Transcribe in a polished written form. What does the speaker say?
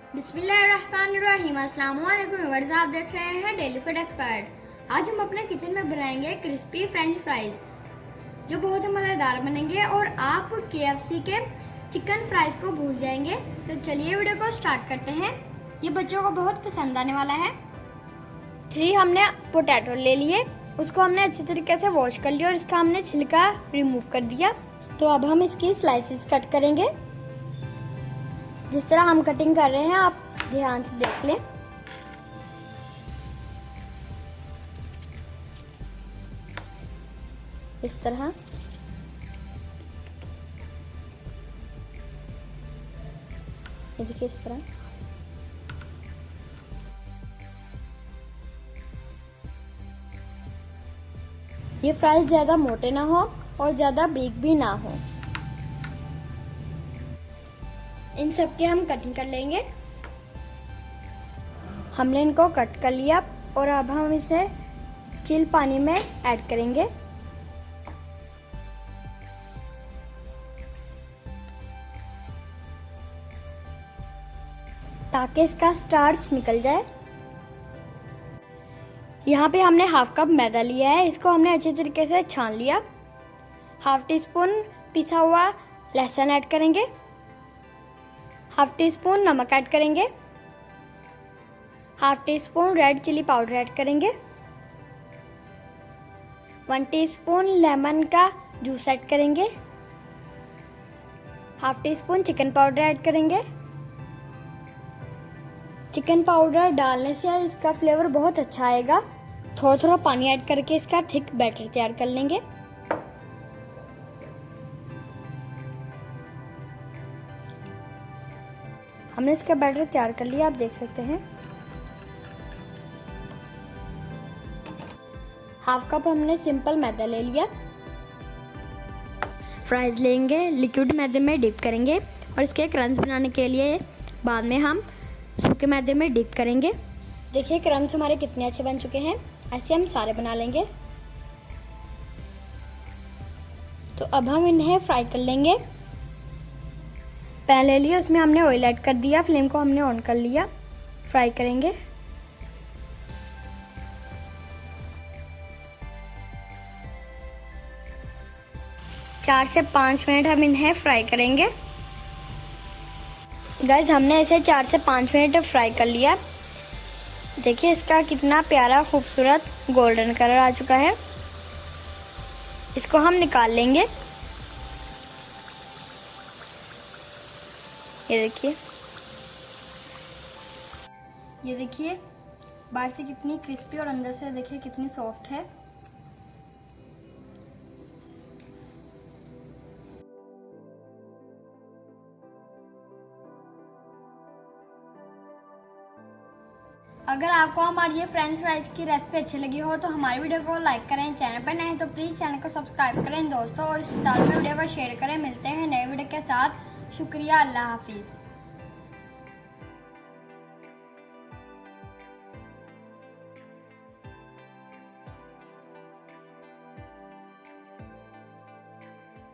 बिस्मिल्लाहिर्रहमानिर्रहीम। अस्सलाम वालेकुम व्यूअर्स, आप देख रहे हैं डेली फूड एक्सपर्ट। आज हम अपने किचन में बनाएंगे क्रिस्पी फ्रेंच फ्राइज जो बहुत ही मज़ेदार बनेंगे और आप KFC के चिकन फ्राइज को भूल जाएंगे। तो चलिए वीडियो को स्टार्ट करते हैं। ये बच्चों को बहुत पसंद आने वाला है। 3 हमने पोटैटो ले लिए, उसको हमने अच्छी तरीके से वॉश कर लिया और इसका हमने छिलका रिमूव कर दिया। तो अब हम इसकी स्लाइसेस कट करेंगे। जिस तरह हम कटिंग कर रहे हैं आप ध्यान से देख लें। इस तरह ये देखिए, इस तरह ये फ्राइज ज़्यादा मोटे ना हो और ज़्यादा बारीक भी ना हो। इन सब की हम कटिंग कर लेंगे। हमने इनको कट कर लिया और अब हम इसे चिल पानी में ऐड करेंगे। ताकि इसका स्टार्च निकल जाए। यहाँ पे हमने हाफ कप मैदा लिया है, इसको हमने अच्छी तरीके से छान लिया। हाफ टी स्पून पिसा हुआ लहसुन ऐड करेंगे। हाफ टी स्पून नमक ऐड करेंगे। Half teaspoon red chilli powder add करेंगे। 1 टीस्पून लेमन का जूस ऐड करेंगे। Half teaspoon chicken powder add करेंगे। चिकन पाउडर डालने से इसका फ्लेवर बहुत अच्छा आएगा। थोड़ा थोड़ा पानी ऐड करके इसका थिक बैटर तैयार कर लेंगे। हमने इसका बैटर तैयार कर लिया, आप देख सकते हैं। हाफ कप हमने सिंपल मैदा ले लिया। फ्राइज लेंगे, लिक्विड मैदे में डिप करेंगे और इसके क्रंच बनाने के लिए बाद में हम सूखे मैदे में डिप करेंगे। देखिए क्रंच हमारे कितने अच्छे बन चुके हैं। ऐसे हम सारे बना लेंगे। तो अब हम इन्हें फ्राई कर लेंगे। पैन ले लिया, उसमें हमने ऑयल ऐड कर दिया, फ्लेम को हमने ऑन कर लिया। फ्राई करेंगे। चार से 5 मिनट हम इन्हें फ्राई करेंगे। गाइस हमने इसे 4 से 5 मिनट फ्राई कर लिया। देखिए इसका कितना प्यारा खूबसूरत गोल्डन कलर आ चुका है। इसको हम निकाल लेंगे। ये देखिए बाहर से कितनी क्रिस्पी और अंदर से देखिए कितनी सॉफ्ट है। अगर आपको हमारी ये फ्रेंच फ्राइज की रेसिपी अच्छी लगी हो तो हमारी वीडियो को लाइक करें। चैनल पर नए हैं तो प्लीज़ चैनल को सब्सक्राइब करें दोस्तों, और इस वीडियो को शेयर करें। मिलते हैं नए वीडियो के साथ। शुक्रिया, अल्लाह हाफिज़।